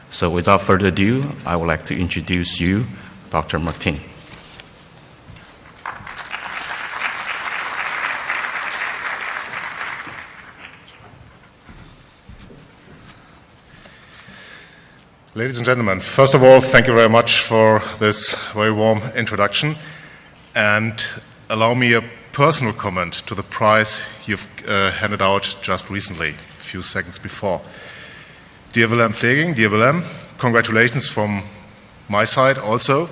So without further ado, I would like to introduce you, Dr. Mertin. Ladies and gentlemen, first of all, thank you very much for this very warm introduction. And allow me a personal comment to the prize you've handed out just recently, a few seconds before. Dear Willem Pfleging, dear Willem, congratulations from my side also.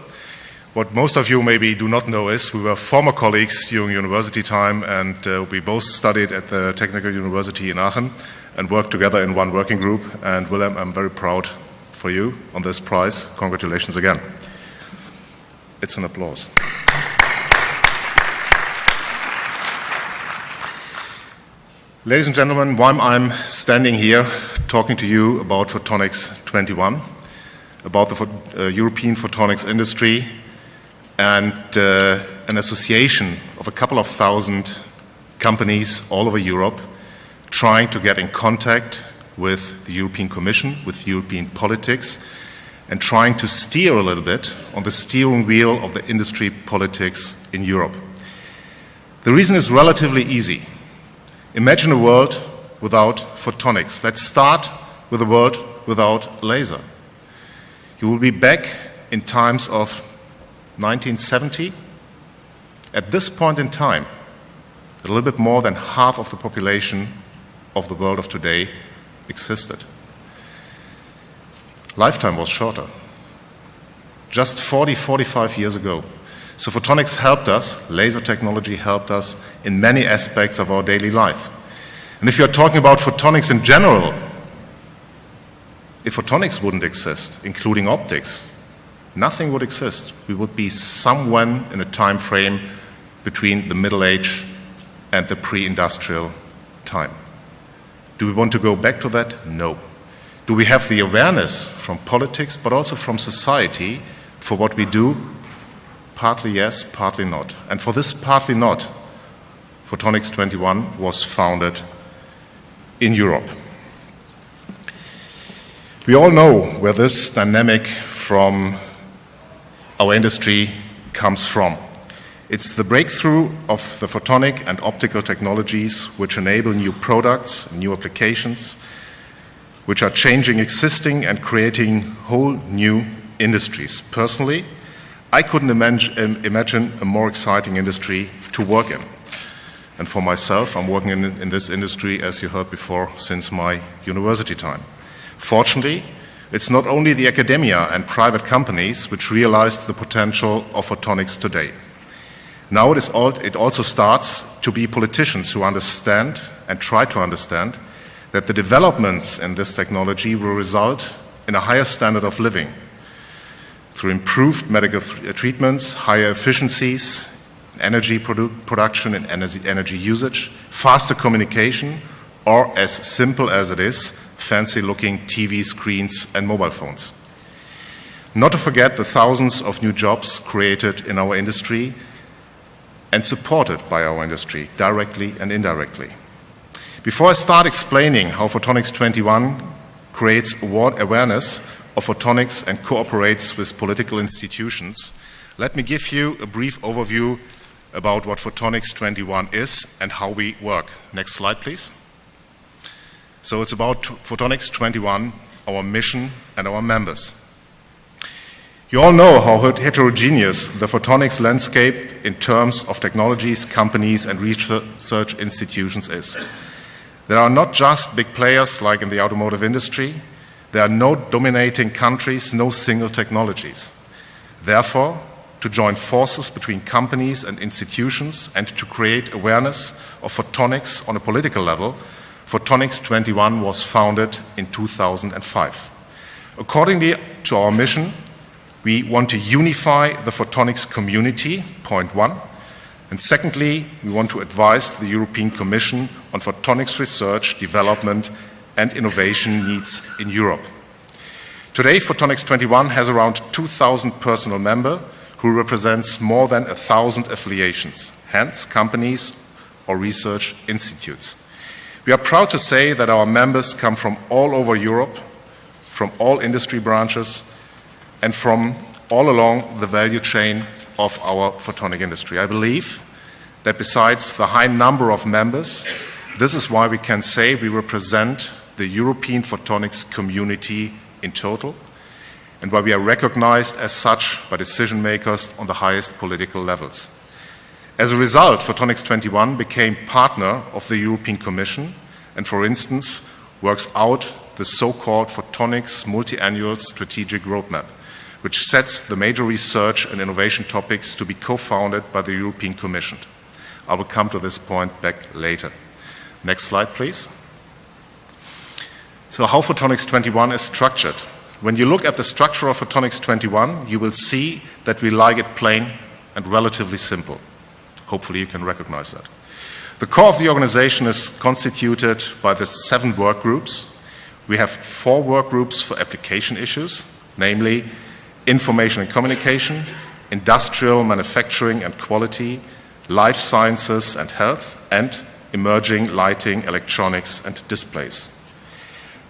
What most of you maybe do not know is we were former colleagues during university time, and we both studied at the Technical University in Aachen and worked together in one working group. And Willem, I'm very proud for you on this prize. Congratulations again. It's an applause. Ladies and gentlemen, while I'm standing here talking to you about Photonics21, about the European Photonics Industry, and an association of a couple of thousand companies all over Europe trying to get in contact with the European Commission, with European politics, and trying to steer a little bit on the steering wheel of the industry politics in Europe. The reason is relatively easy. Imagine a world without photonics. Let's start with a world without laser. You will be back in times of 1970. At this point in time, a little bit more than half of the population of the world of today existed. Lifetime was shorter, just 45 years ago. So photonics helped us, laser technology helped us in many aspects of our daily life. And if you're talking about photonics in general, if photonics wouldn't exist, including optics, nothing would exist. We would be somewhere in a time frame between the Middle Age and the pre-industrial time. Do we want to go back to that? No. Do we have the awareness from politics, but also from society for what we do? Partly yes, partly not. And for this partly not, Photonics21 was founded in Europe. We all know where this dynamic from our industry comes from. It's the breakthrough of the photonic and optical technologies which enable new products, new applications, which are changing existing and creating whole new industries. Personally, I couldn't imagine a more exciting industry to work in. And for myself, I'm working in this industry, as you heard before, since my university time. Fortunately, it's not only the academia and private companies which realized the potential of photonics today. Now it also starts to be politicians who understand and try to understand that the developments in this technology will result in a higher standard of living through improved medical treatments, higher efficiencies, energy production and energy usage, faster communication, or as simple as it is, fancy-looking TV screens and mobile phones. Not to forget the thousands of new jobs created in our industry and supported by our industry, directly and indirectly. Before I start explaining how Photonics21 creates awareness of photonics and cooperates with political institutions, let me give you a brief overview about what Photonics21 is and how we work. Next slide, please. So it's about Photonics21, our mission, and our members. You all know how heterogeneous the photonics landscape in terms of technologies, companies, and research institutions is. There are not just big players like in the automotive industry. There are no dominating countries, no single technologies. Therefore, to join forces between companies and institutions and to create awareness of photonics on a political level, Photonics21 was founded in 2005. Accordingly to our mission, we want to unify the photonics community, point one. And secondly, we want to advise the European Commission on photonics research, development, and innovation needs in Europe. Today, Photonics21 has around 2,000 personal members who represents more than 1,000 affiliations, hence companies or research institutes. We are proud to say that our members come from all over Europe, from all industry branches, and from all along the value chain of our photonic industry. I believe that besides the high number of members, this is why we can say we represent the European photonics community in total, and why we are recognized as such by decision makers on the highest political levels. As a result, Photonics21 became partner of the European Commission and, for instance, works out the so-called Photonics Multiannual Strategic Roadmap, which sets the major research and innovation topics to be co-founded by the European Commission. I will come to this point back later. Next slide, please. So how Photonics21 is structured. When you look at the structure of Photonics21, you will see that we like it plain and relatively simple. Hopefully you can recognize that. The core of the organization is constituted by the 7 work groups. We have 4 work groups for application issues, namely information and communication, industrial manufacturing and quality, life sciences and health, and emerging lighting, electronics, and displays.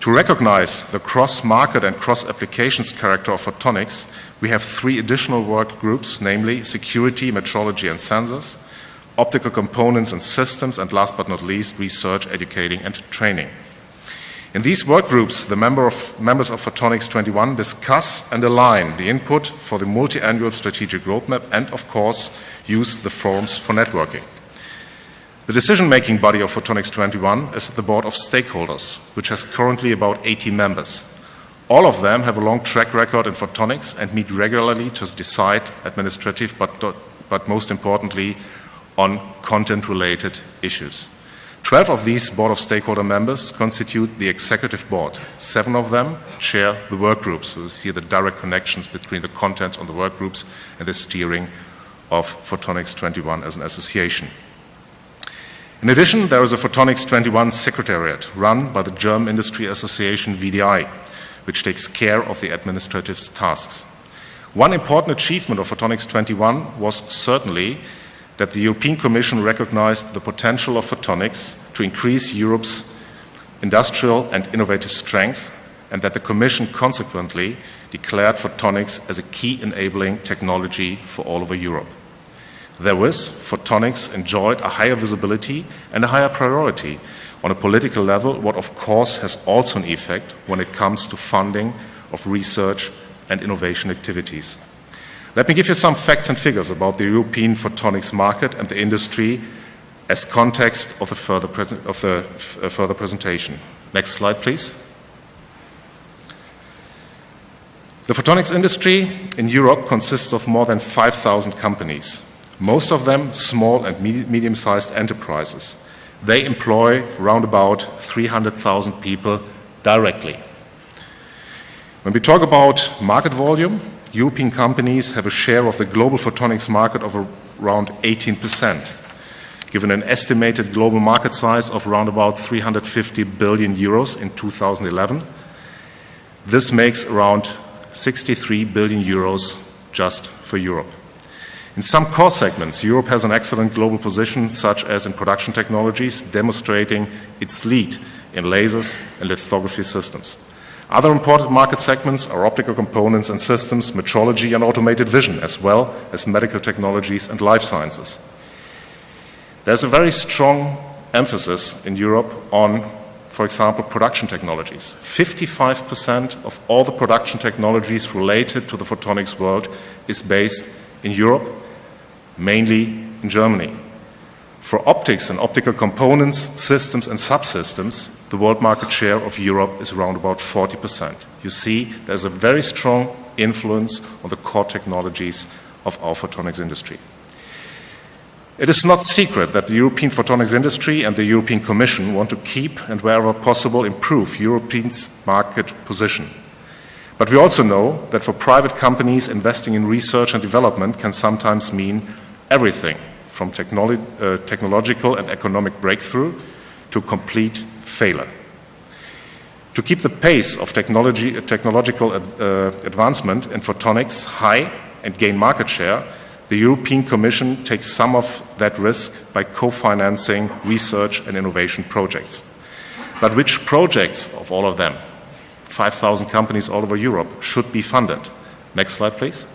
To recognize the cross-market and cross-applications character of photonics, we have 3 additional work groups, namely security, metrology, and sensors, optical components and systems, and last but not least, research, educating, and training. In these work groups, the members of Photonics21 discuss and align the input for the Multiannual Strategic Roadmap and, of course, use the forums for networking. The decision-making body of Photonics21 is the board of stakeholders, which has currently about 80 members. All of them have a long track record in photonics and meet regularly to decide administrative, but most importantly, on content-related issues. 12 of these board of stakeholder members constitute the executive board. 7 of them chair the work groups. So you see the direct connections between the content on the work groups and the steering of Photonics21 as an association. In addition, there is a Photonics21 Secretariat run by the German Industry Association VDI, which takes care of the administrative tasks. One important achievement of Photonics21 was certainly that the European Commission recognized the potential of photonics to increase Europe's industrial and innovative strength, and that the Commission consequently declared photonics as a key enabling technology for all over Europe. Therewith, photonics enjoyed a higher visibility and a higher priority on a political level, what of course has also an effect when it comes to funding of research and innovation activities. Let me give you some facts and figures about the European photonics market and the industry as context of the further presentation. Next slide, please. The photonics industry in Europe consists of more than 5,000 companies, most of them small and medium-sized enterprises. They employ around about 300,000 people directly. When we talk about market volume, European companies have a share of the global photonics market of around 18%. Given an estimated global market size of around about 350 billion euros in 2011, this makes around 63 billion euros just for Europe. In some core segments, Europe has an excellent global position, such as in production technologies, demonstrating its lead in lasers and lithography systems. Other important market segments are optical components and systems, metrology and automated vision, as well as medical technologies and life sciences. There's a very strong emphasis in Europe on, for example, production technologies. 55% of all the production technologies related to the photonics world is based in Europe, mainly in Germany. For optics and optical components, systems and subsystems, the world market share of Europe is around about 40%. You see, there's a very strong influence on the core technologies of our photonics industry. It is not secret that the European photonics industry and the European Commission want to keep and wherever possible improve Europe's market position. But we also know that for private companies, investing in research and development can sometimes mean everything from technological and economic breakthrough to complete failure. To keep the pace of technological advancement in photonics high and gain market share, the European Commission takes some of that risk by co-financing research and innovation projects. But which projects of all of them? 5,000 companies all over Europe should be funded. Next slide, please.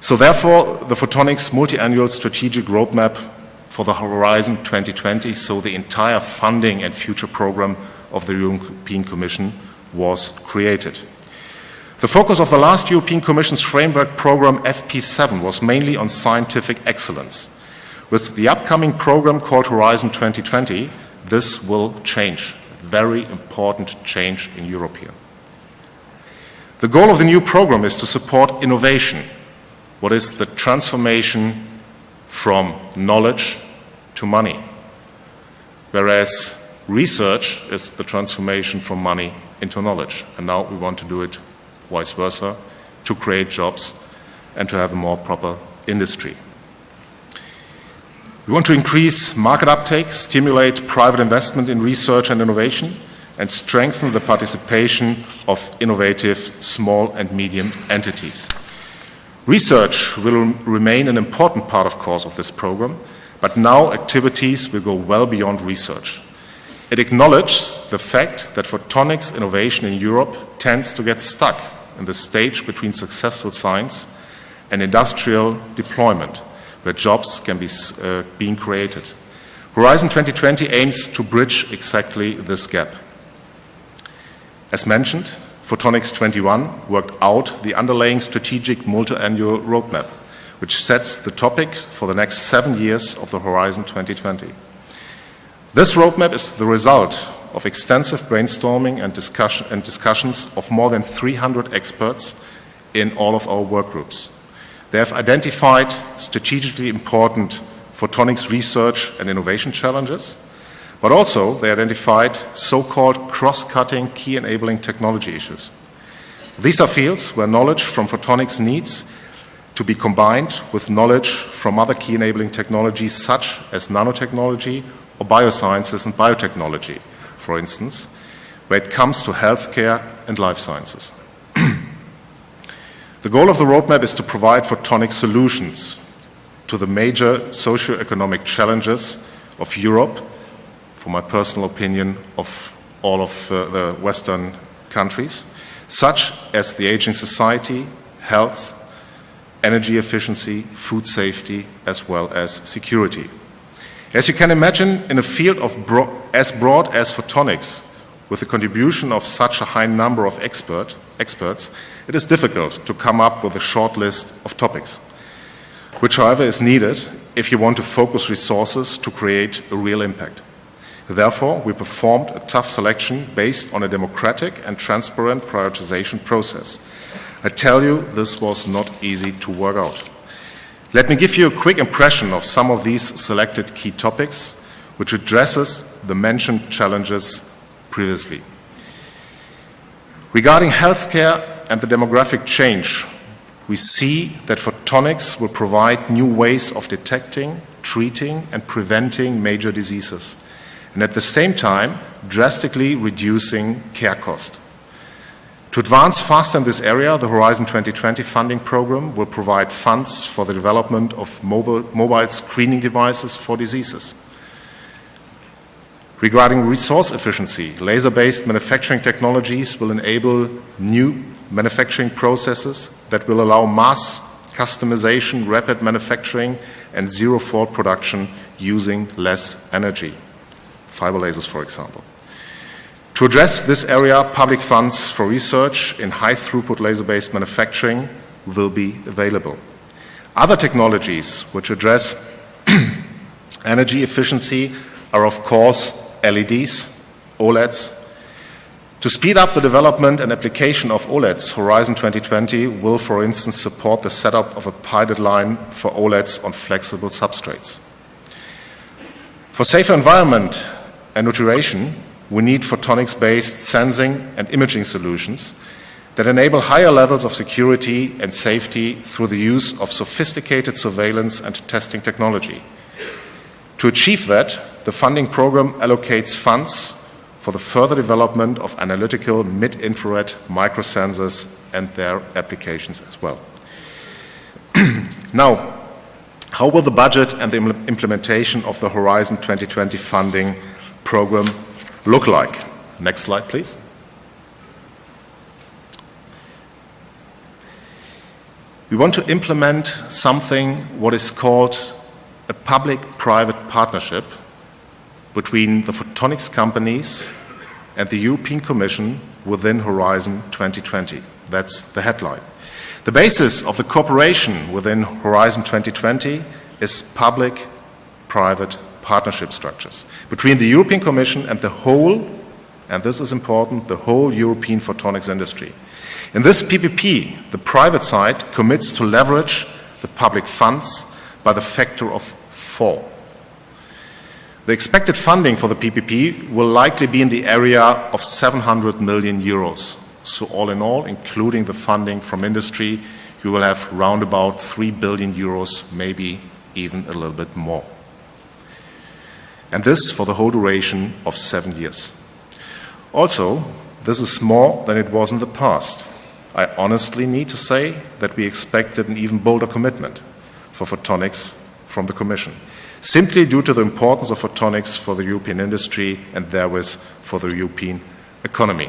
So therefore, the Photonics Multiannual Strategic Roadmap for the Horizon 2020, so the entire funding and future program of the European Commission, was created. The focus of the last European Commission's framework program FP7 was mainly on scientific excellence. With the upcoming program called Horizon 2020, this will change. Very important change in Europe here. The goal of the new program is to support innovation. What is the transformation from knowledge to money? Whereas research is the transformation from money into knowledge. And now we want to do it vice versa, to create jobs and to have a more proper industry. We want to increase market uptake, stimulate private investment in research and innovation, and strengthen the participation of innovative small and medium entities. Research will remain an important part, of course, of this program, but now activities will go well beyond research. It acknowledges the fact that photonics innovation in Europe tends to get stuck in the stage between successful science and industrial deployment, where jobs can be being created. Horizon 2020 aims to bridge exactly this gap. As mentioned, Photonics21 worked out the underlying strategic multi-annual roadmap, which sets the topic for the next 7 years of the Horizon 2020. This roadmap is the result of extensive brainstorming and discussions of more than 300 experts in all of our work groups. They have identified strategically important photonics research and innovation challenges, but also they identified so-called cross-cutting key enabling technology issues. These are fields where knowledge from photonics needs to be combined with knowledge from other key enabling technologies such as nanotechnology or biosciences and biotechnology, for instance, where it comes to healthcare and life sciences. The goal of the roadmap is to provide photonic solutions to the major socio-economic challenges of Europe, for my personal opinion, of all of the Western countries, such as the aging society, health, energy efficiency, food safety, as well as security. As you can imagine, in a field as broad as photonics, with the contribution of such a high number of experts, it is difficult to come up with a short list of topics, which, however, is needed if you want to focus resources to create a real impact. Therefore, we performed a tough selection based on a democratic and transparent prioritization process. I tell you, this was not easy to work out. Let me give you a quick impression of some of these selected key topics, which addresses the mentioned challenges previously. Regarding healthcare and the demographic change, we see that photonics will provide new ways of detecting, treating, and preventing major diseases, and at the same time, drastically reducing care cost. To advance faster in this area, the Horizon 2020 funding program will provide funds for the development of mobile screening devices for diseases. Regarding resource efficiency, laser-based manufacturing technologies will enable new manufacturing processes that will allow mass customization, rapid manufacturing, and zero-fault production using less energy. Fiber lasers, for example. To address this area, public funds for research in high-throughput laser-based manufacturing will be available. Other technologies which address energy efficiency are, of course, LEDs, OLEDs. To speed up the development and application of OLEDs, Horizon 2020 will, for instance, support the setup of a pilot line for OLEDs on flexible substrates. For safer environment and nutrition, we need photonics-based sensing and imaging solutions that enable higher levels of security and safety through the use of sophisticated surveillance and testing technology. To achieve that, the funding program allocates funds for the further development of analytical mid-infrared microsensors and their applications as well. Now, how will the budget and the implementation of the Horizon 2020 funding program look like? Next slide, please. We want to implement something what is called a public-private partnership between the photonics companies and the European Commission within Horizon 2020. That's the headline. The basis of the cooperation within Horizon 2020 is public-private partnership structures between the European Commission and the whole, and this is important, the whole European photonics industry. In this PPP, the private side commits to leverage the public funds by the factor of 4. The expected funding for the PPP will likely be in the area of 700 million euros. So all in all, including the funding from industry, you will have round about 3 billion euros, maybe even a little bit more. And this for the whole duration of 7 years. Also, this is more than it was in the past. I honestly need to say that we expected an even bolder commitment for photonics from the Commission, simply due to the importance of photonics for the European industry and therewith for the European economy.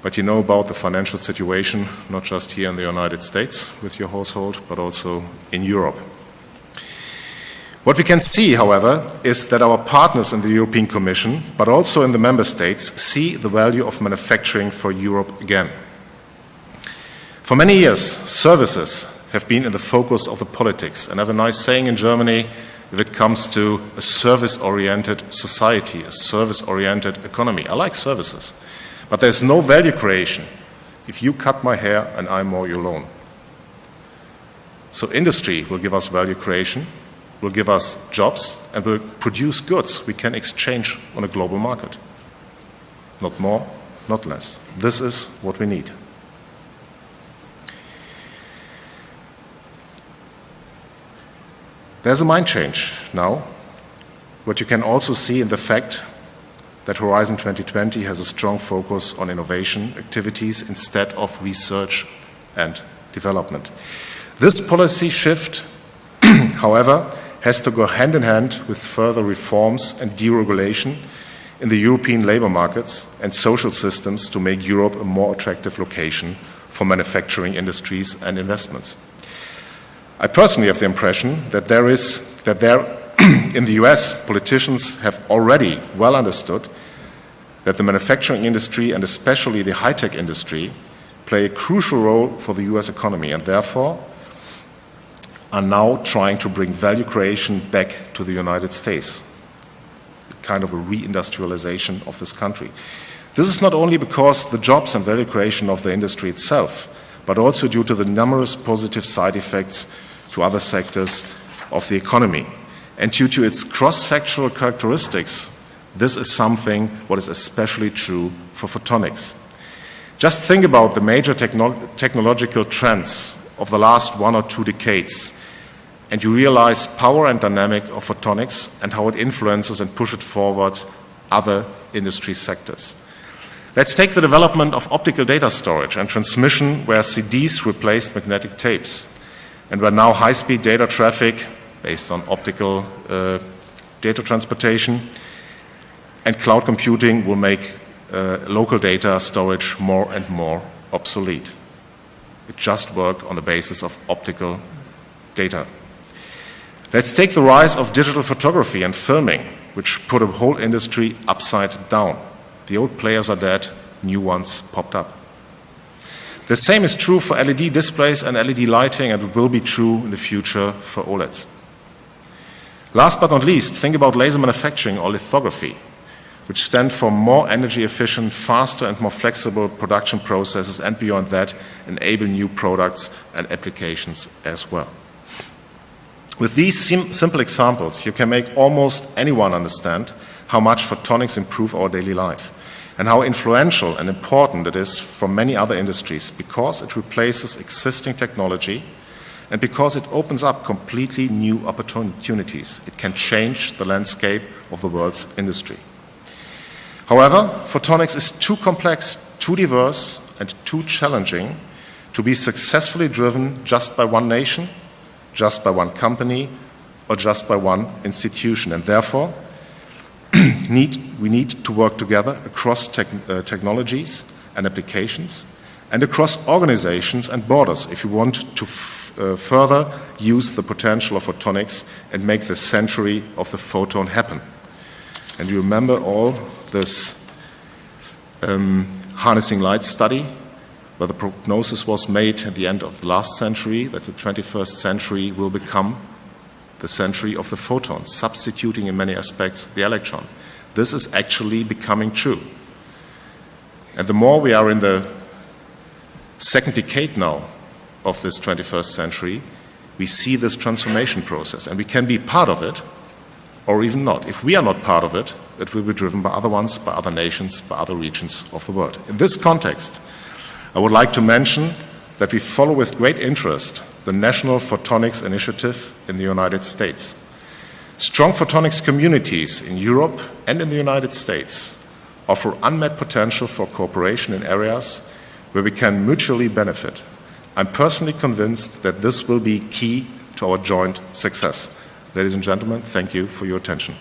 But you know about the financial situation, not just here in the United States with your household, but also in Europe. What we can see, however, is that our partners in the European Commission, but also in the Member States, see the value of manufacturing for Europe again. For many years, services have been in the focus of the politics, and I have a nice saying in Germany, if it comes to a service-oriented society, a service-oriented economy. I like services, but there's no value creation if you cut my hair and I mow your lawn. So industry will give us value creation, will give us jobs, and will produce goods we can exchange on a global market. Not more, not less. This is what we need. There's a mind change now, what you can also see in the fact that Horizon 2020 has a strong focus on innovation activities instead of research and development. This policy shift, however, has to go hand in hand with further reforms and deregulation in the European labor markets and social systems to make Europe a more attractive location for manufacturing industries and investments. I personally have the impression that in the US, politicians have already well understood that the manufacturing industry and especially the high-tech industry play a crucial role for the US economy and therefore are now trying to bring value creation back to the United States, kind of a reindustrialization of this country. This is not only because the jobs and value creation of the industry itself, but also due to the numerous positive side effects to other sectors of the economy. And due to its cross-sectoral characteristics, this is something what is especially true for photonics. Just think about the major technological trends of the last 1 or 2 decades, and you realize power and dynamic of photonics and how it influences and pushes forward other industry sectors. Let's take the development of optical data storage and transmission where CDs replaced magnetic tapes and where now high-speed data traffic based on optical data transportation and cloud computing will make local data storage more and more obsolete. It just worked on the basis of optical data. Let's take the rise of digital photography and filming, which put a whole industry upside down. The old players are dead, new ones popped up. The same is true for LED displays and LED lighting, and it will be true in the future for OLEDs. Last but not least, think about laser manufacturing or lithography, which stand for more energy efficient, faster and more flexible production processes, and beyond that, enable new products and applications as well. With these simple examples, you can make almost anyone understand how much photonics improve our daily life and how influential and important it is for many other industries because it replaces existing technology and because it opens up completely new opportunities. It can change the landscape of the world's industry. However, photonics is too complex, too diverse, and too challenging to be successfully driven just by one nation, just by one company, or just by one institution. And therefore, we need to work together across technologies and applications and across organizations and borders if you want to further use the potential of photonics and make the century of the photon happen. And you remember all this harnessing light study, where the prognosis was made at the end of the last century that the 21st century will become the century of the photon, substituting in many aspects the electron. This is actually becoming true. And the more we are in the second decade now of this 21st century, we see this transformation process, and we can be part of it or even not. If we are not part of it, it will be driven by other ones, by other nations, by other regions of the world. In this context, I would like to mention that we follow with great interest the National Photonics Initiative in the United States. Strong photonics communities in Europe and in the United States offer unmet potential for cooperation in areas where we can mutually benefit. I'm personally convinced that this will be key to our joint success. Ladies and gentlemen, thank you for your attention.